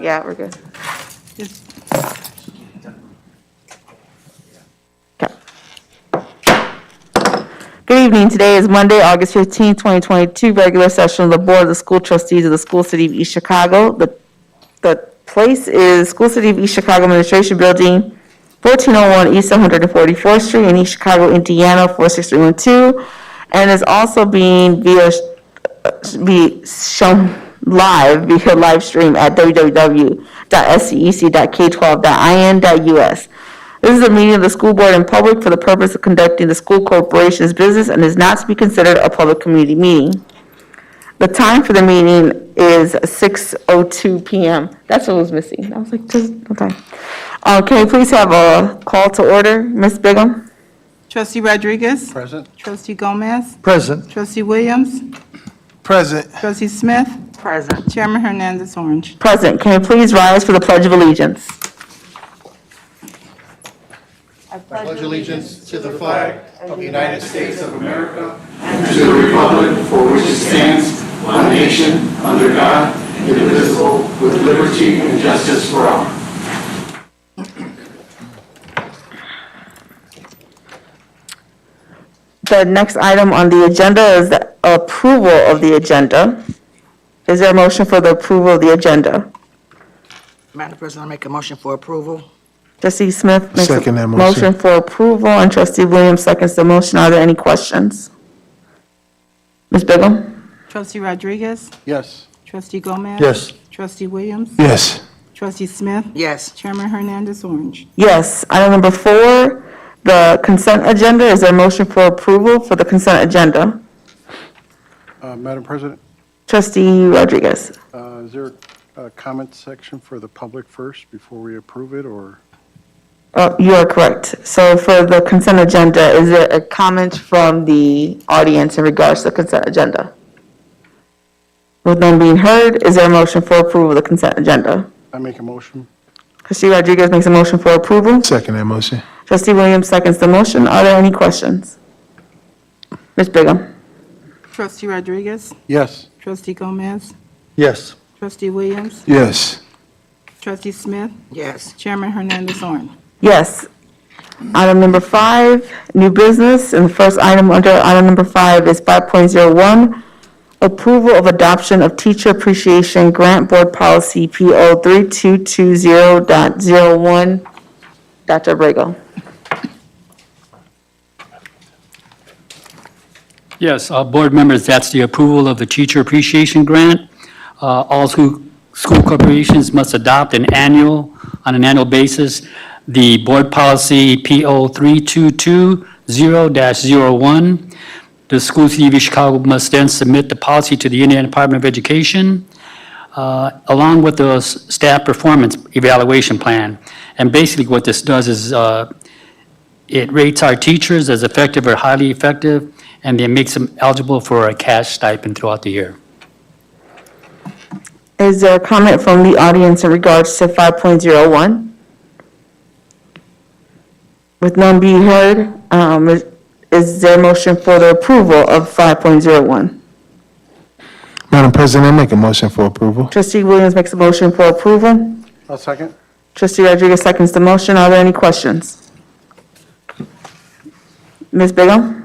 Yeah, we're good. Yes. Okay. Good evening. Today is Monday, August 15th, 2022, regular session of the Board of the School Trustees of the School City of East Chicago. The place is School City of East Chicago Administration Building, 1401 East 144th Street in East Chicago, Indiana, 46312, and is also being be shown live via live stream at www.scec.k12.in.us. This is a meeting of the school board in public for the purpose of conducting the school corporation's business and is not to be considered a public community meeting. The time for the meeting is 6:02 p.m. That's what was missing. I was like, just no time. Can we please have a call to order, Ms. Bigham? Trustee Rodriguez? Present. Trustee Gomez? Present. Trustee Williams? Present. Trustee Smith? Present. Chairman Hernandez Orange. Present. Can we please rise for the Pledge of Allegiance? I pledge allegiance to the flag of the United States of America and to the republic for which it stands, one nation, under God, indivisible, with liberty and justice for all. The next item on the agenda is the approval of the agenda. Is there a motion for the approval of the agenda? Madam President, I make a motion for approval. Trustee Smith makes a Second that motion motion. for approval, and trustee Williams seconds the motion. Are there any questions? Ms. Bigham? Trustee Rodriguez? Yes. Trustee Gomez? Yes. Trustee Williams? Yes. Trustee Smith? Yes. Chairman Hernandez Orange. Yes. Item number 4, the consent agenda. Is there a motion for approval for the consent agenda? Madam President, Trustee Rodriguez. is there a comment section for the public first before we approve it, or? You are correct. So for the consent agenda, is there a comment from the audience in regards to the consent agenda? With none being heard, is there a motion for approval of the consent agenda? I make a motion. Trustee Rodriguez makes a motion for approval. Second that motion. Trustee Williams seconds the motion. Are there any questions? Ms. Bigham? Trustee Rodriguez? Yes. Trustee Gomez? Yes. Trustee Williams? Yes. Trustee Smith? Yes. Chairman Hernandez Orange. Yes. Item number 5, new business, and the first item under item number 5 is 5.01, approval of adoption of Teacher Appreciation Grant Board Policy PO 3220.01. Dr. Abrego. Yes, board members, that's the approval of the Teacher Appreciation Grant. All school corporations must adopt on an annual basis, the board policy PO 3220-01. The School City of East Chicago must then submit the policy to the Indiana Department of Education, along with the staff performance evaluation plan. And basically what this does is it rates our teachers as effective or highly effective, and then makes them eligible for a cash stipend throughout the year. Is there a comment from the audience in regards to 5.01? With none being heard, is there a motion for the approval of 5.01? Madam President, I make a motion for approval. Trustee Williams makes a motion for approval. I'll second. Trustee Rodriguez seconds the motion. Are there any questions? Ms. Bigham?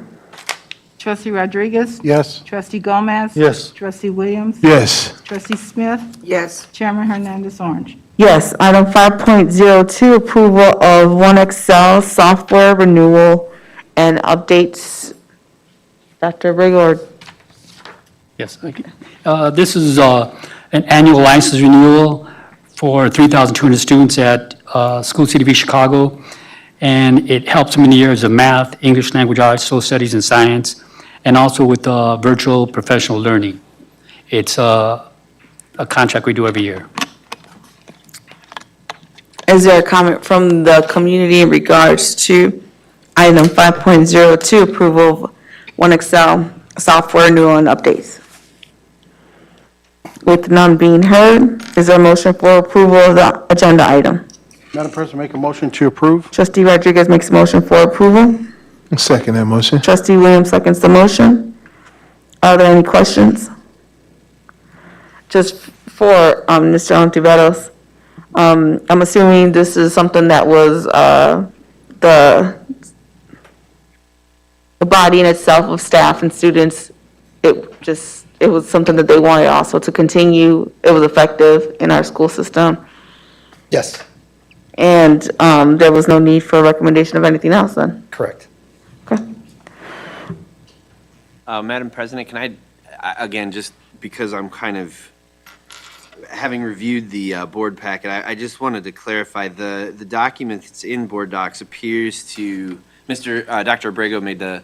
Trustee Rodriguez? Yes. Trustee Gomez? Yes. Trustee Williams? Yes. Trustee Smith? Yes. Chairman Hernandez Orange. Yes. Item 5.02, approval of OneExcel software renewal and updates. Dr. Abrego, or Yes. This is an annual license renewal for 3,200 students at School City of East Chicago, and it helps them in the areas of math, English language arts, social studies, and science, and also with virtual professional learning. It's a contract we do every year. is there a comment from the community in regards to item 5.02, approval of OneExcel software renewal and updates? With none being heard, is there a motion for approval of the agenda item? Madam President, make a motion to approve. Trustee Rodriguez makes a motion for approval. Second that motion. Trustee Williams seconds the motion. Are there any questions? Just for Mr. Ontiveros, I'm assuming this is something that was the body in itself of staff and students. It was something that they wanted also to continue. It was effective in our school system. Yes, And there was no need for a recommendation of anything else then? correct. Okay. Madam President, can again, just because I'm kind of, having reviewed the board packet, I just wanted to clarify, the document that's in board docs appears to, Dr. Abrego made the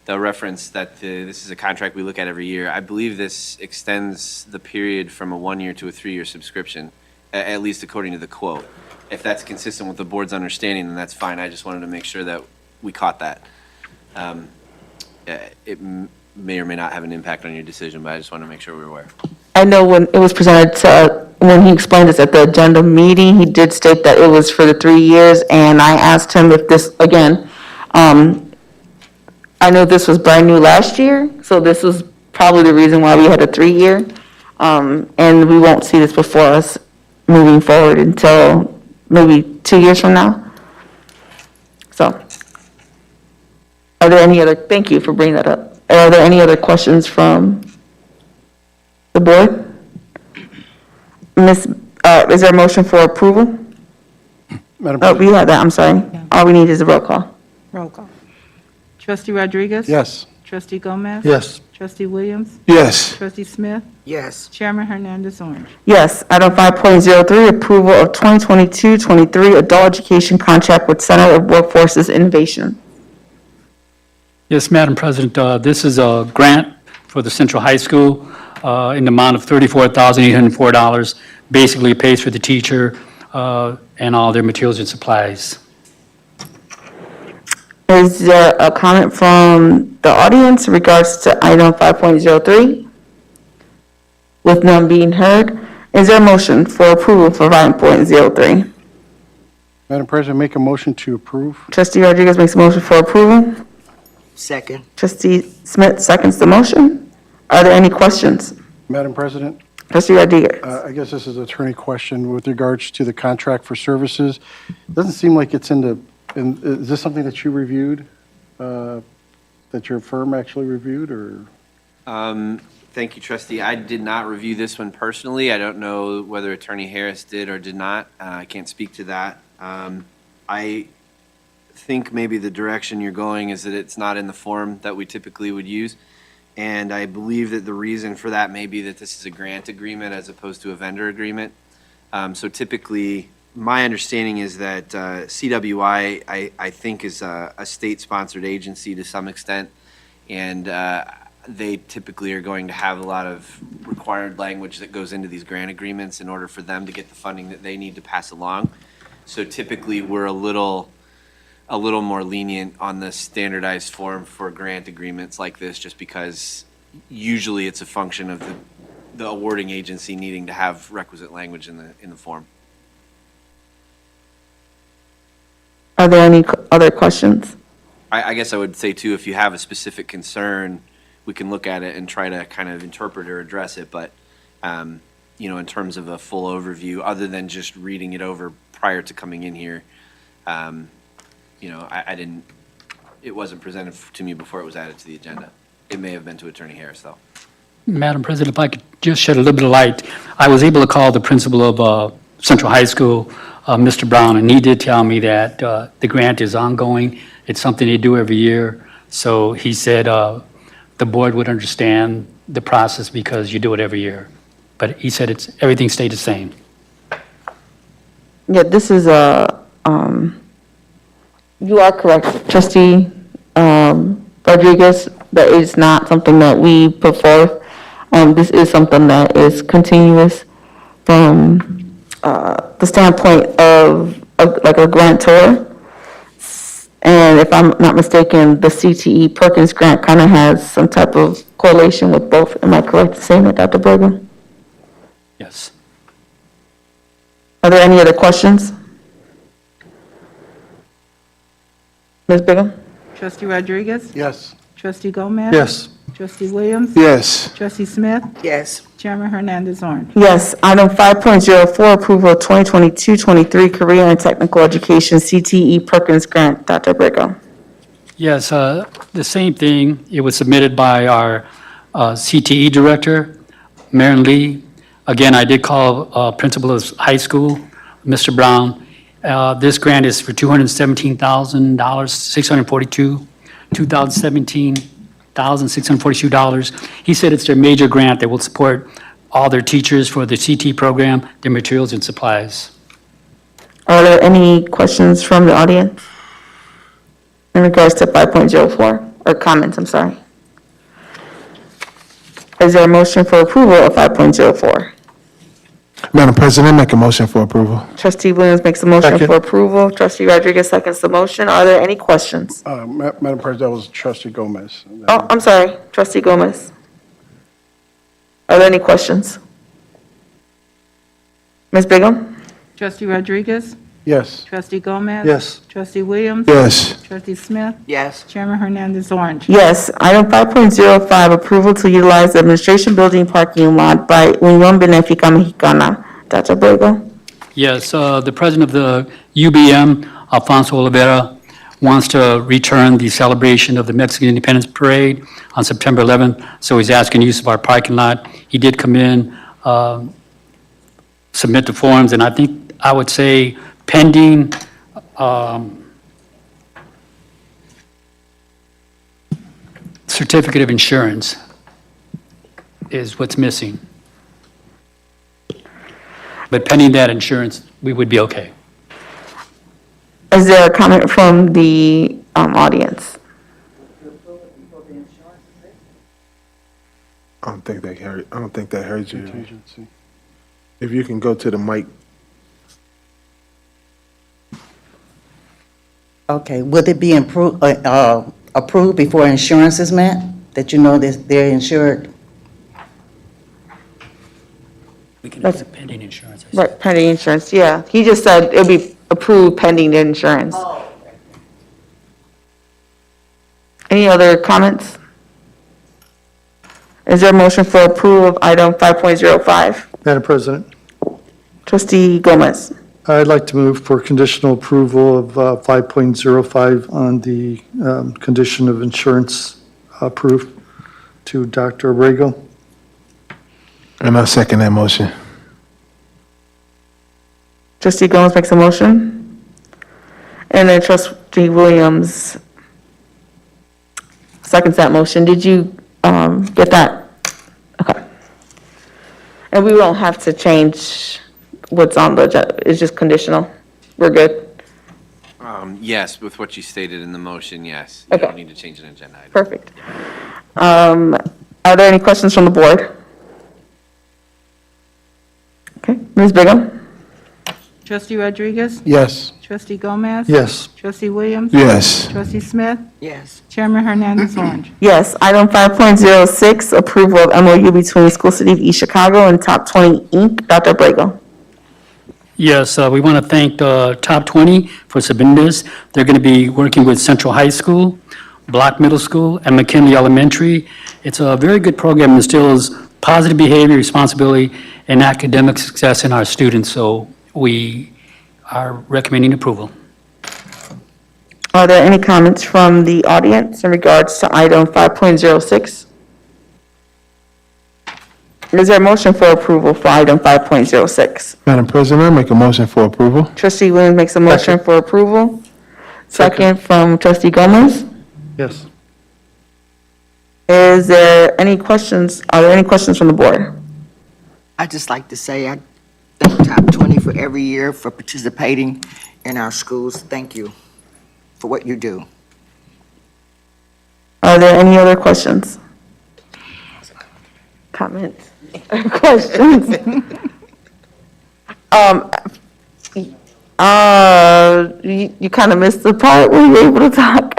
reference that this is a contract we look at every year. I believe this extends the period from a 1-year to a 3-year subscription, at least according to the quote. If that's consistent with the board's understanding, then that's fine. I just wanted to make sure that we caught that. It may or may not have an impact on your decision, but I just want to make sure we were aware. I know when it was presented when he explained this at the agenda meeting, he did state that it was for the 3 years, and I asked him if this, again, I know this was brand new last year, so this was probably the reason why we had a 3-year. And we won't see this before us moving forward until maybe 2 years from now. So, are there any other, thank you for bringing that up. Are there any other questions from the board? Is there a motion for approval? Madam Oh, President? we had that, I'm sorry. All we need is a roll call. Roll call. Trustee Rodriguez? Yes. Trustee Gomez? Yes. Trustee Williams? Yes. Trustee Smith? Yes. Chairman Hernandez On. Yes, item 5.03, approval of 2022-23 adult education contract with Center of Workforce's Innovation. Yes, Madam President, this is a grant for the Central High School in the amount of $34,804. Basically, it pays for the teacher and all their materials and supplies. Is there a comment from the audience in regards to item 5.03? With none being heard, is there a motion for approval for 5.03? Madam President, make a motion to approve. Trustee Rodriguez makes a motion for approval. Second. Trustee Smith seconds the motion. Are there any questions? Madam President, Trustee Rodriguez. I guess this is an attorney question with regards to the contract for services. Doesn't seem like it's is this something that you reviewed, that your firm actually reviewed, or? Thank you, trustee. I did not review this one personally. I don't know whether Attorney Harris did or did not. I can't speak to that. I think maybe the direction you're going is that it's not in the form that we typically would use. And I believe that the reason for that may be that this is a grant agreement as opposed to a vendor agreement. So typically, my understanding is that CWI, I think, is a state-sponsored agency to some extent. And they typically are going to have a lot of required language that goes into these grant agreements in order for them to get the funding that they need to pass along. So typically, we're a little more lenient on the standardized form for grant agreements like this, just because usually it's a function of the awarding agency needing to have requisite language in the form. Are there any other questions? I guess I would say too, if you have a specific concern, we can look at it and try to kind of interpret or address it. But, in terms of a full overview, other than just reading it over prior to coming in here, it wasn't presented to me before it was added to the agenda. It may have been to Attorney Harris, though. Madam President, if I could just shed a little bit of light, I was able to call the principal of Central High School, Mr. Brown, and he did tell me that the grant is ongoing. It's something they do every year. So he said the board would understand the process because you do it every year. But he said everything stayed the same. Yeah, this is you are correct, Trustee Rodriguez. That is not something that we put forth. This is something that is continuous from the standpoint of like a grantor. And if I'm not mistaken, the CTE Perkins grant kind of has some type of correlation with both. Am I correct in saying that, Dr. Berger? Yes. Are there any other questions? Ms. Bigham? Trustee Rodriguez? Yes. Trustee Gomez? Yes. Trustee Williams? Yes. Trustee Smith? Yes. Chairman Hernandez on. Yes. Item 5.04, approval of 2022-23 Career and Technical Education CTE Perkins Grant. Dr. Abrego. Yes, the same thing. It was submitted by our CTE director, Marin Lee. Again, I did call principal of high school, Mr. Brown. This grant is for $217,000, $217,642. He said it's their major grant that will support all their teachers for the CT program, their materials and supplies. Are there any questions from the audience in regards to 5.04, or comments, I'm sorry? Is there a motion for approval of 5.04? Madam President, I make a motion for approval. Trustee Williams makes a motion Second. for approval. Trustee Rodriguez seconds the motion. Are there any questions? Madam President, that was Trustee Gomez. Oh, I'm sorry, Trustee Gomez. Are there any questions? Ms. Bigum? Trustee Rodriguez? Yes. Trustee Gomez? Yes. Trustee Williams? Yes. Trustee Smith? Yes. Chairman Hernandez on. Yes. Item 5.05, approval to utilize the administration building parking lot by Unión Benéfica Mexicana. Dr. Abrego? Yes, the president of the UBM, Alfonso Oliveira, wants to return the celebration of the Mexican Independence Parade on September 11th, so he's asking use of our parking lot. He did come in, submit the forms, and I would say pending certificate of insurance is what's missing. But pending that insurance, we would be okay. Is there a comment from the audience? I don't think that heard you. Agency. If you can go to the mic. Okay, would it be approved before insurance is met? That you know that they're insured? We can That's- have pending insurance. Right, pending insurance, yeah. He just said it'll be approved pending the insurance. Any other comments? Is there a motion for approval of item 5.05? Madam President, Trustee Gomez. I'd like to move for conditional approval of 5.05 on the condition of insurance proof to Dr. Abrego. And I'll second that motion. Trustee Gomez makes a motion. And then Trustee Williams seconds that motion. Did you get that? Okay. And we don't have to change what's on the, it's just conditional. We're good? Yes, with what you stated in the motion, yes. You Okay. don't need to change an agenda item. Perfect. Are there any questions from the board? Okay, Ms. Bigum? Trustee Rodriguez? Yes. Trustee Gomez? Yes. Trustee Williams? Yes. Trustee Smith? Yes. Chairman Hernandez on. Yes. Item 5.06, approval of MOU between School City of East Chicago and Top 20 Inc. Dr. Abrego. Yes, we want to thank the Top 20 for submitting this. They're going to be working with Central High School, Block Middle School, and McKinley Elementary. It's a very good program that instills positive behavior, responsibility, and academic success in our students, so we are recommending approval. Are there any comments from the audience in regards to item 5.06? Is there a motion for approval for item 5.06? Madam President, I make a motion for approval. Trustee Williams makes a motion for approval. Second from Trustee Gomez. Yes. Is there any questions? Are there any questions from the board? I'd just like to say I thank Top 20 for every year for participating in our schools. Thank you for what you do. Are there any other questions? Comments? Questions? You kind of missed the part where you were able to talk.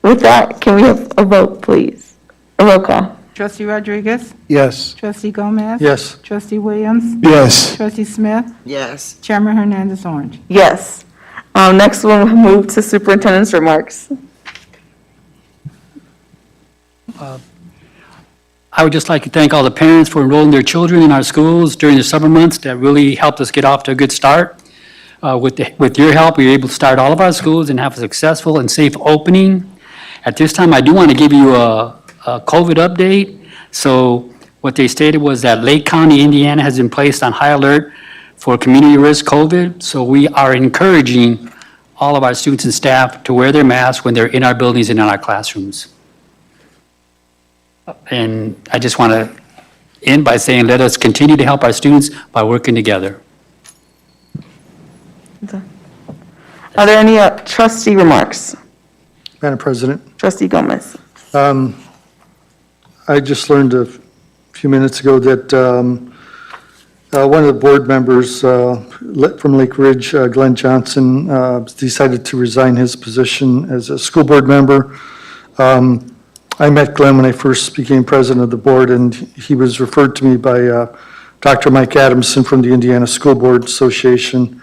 With that, can we have a vote, please? A roll call. Trustee Rodriguez? Yes. Trustee Gomez? Yes. Trustee Williams? Yes. Trustee Smith? Yes. Chairman Hernandez on. Yes. Next, we'll move to superintendent's remarks. I would just like to thank all the parents for enrolling their children in our schools during the summer months. That really helped us get off to a good start. With your help, we were able to start all of our schools and have a successful and safe opening. At this time, I do want to give you a COVID update. So what they stated was that Lake County, Indiana has been placed on high alert for community risk COVID. So we are encouraging all of our students and staff to wear their masks when they're in our buildings and in our classrooms. And I just want to end by saying, let us continue to help our students by working together. Are there any trustee remarks? Madam President, Trustee Gomez. I just learned a few minutes ago that one of the board members from Lake Ridge, Glenn Johnson, decided to resign his position as a school board member. I met Glenn when I first became president of the board, and he was referred to me by Dr. Mike Adamson from the Indiana School Board Association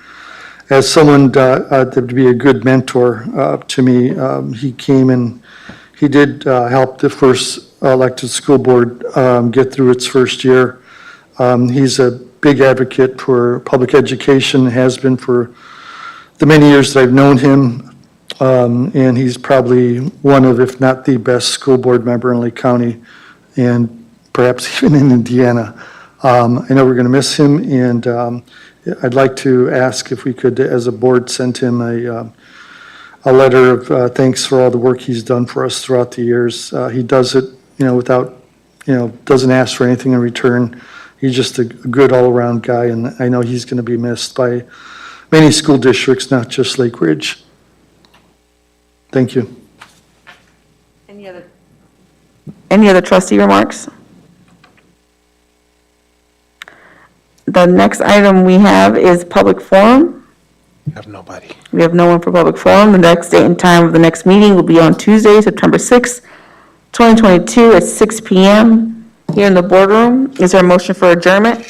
as someone that would be a good mentor to me. He came and he did help the first elected school board get through its first year. He's a big advocate for public education, has been for the many years that I've known him. And he's probably one of, if not the best school board member in Lake County and perhaps even in Indiana. I know we're going to miss him, and I'd like to ask if we could, as a board, send him a letter of thanks for all the work he's done for us throughout the years. He does it, without, doesn't ask for anything in return. He's just a good all-around guy, and I know he's going to be missed by many school districts, not just Lake Ridge. Thank you. Any other trustee remarks? The next item we have is public forum. Have nobody. We have no one for public forum. The next date and time of the next meeting will be on Tuesday, September 6th, 2022 at 6 p.m. here in the boardroom. Is there a motion for adjournment?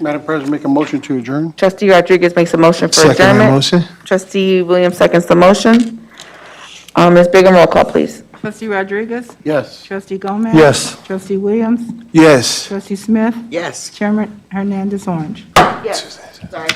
Madam President, make a motion to adjourn. Trustee Rodriguez makes a motion for Second that adjournment. motion. Trustee Williams seconds the motion. Ms. Brigham, roll call, please. Trustee Rodriguez? Yes. Trustee Gomez? Yes. Trustee Williams? Yes. Trustee Smith? Yes. Chairman Hernandez-Orange. Yes. Sorry.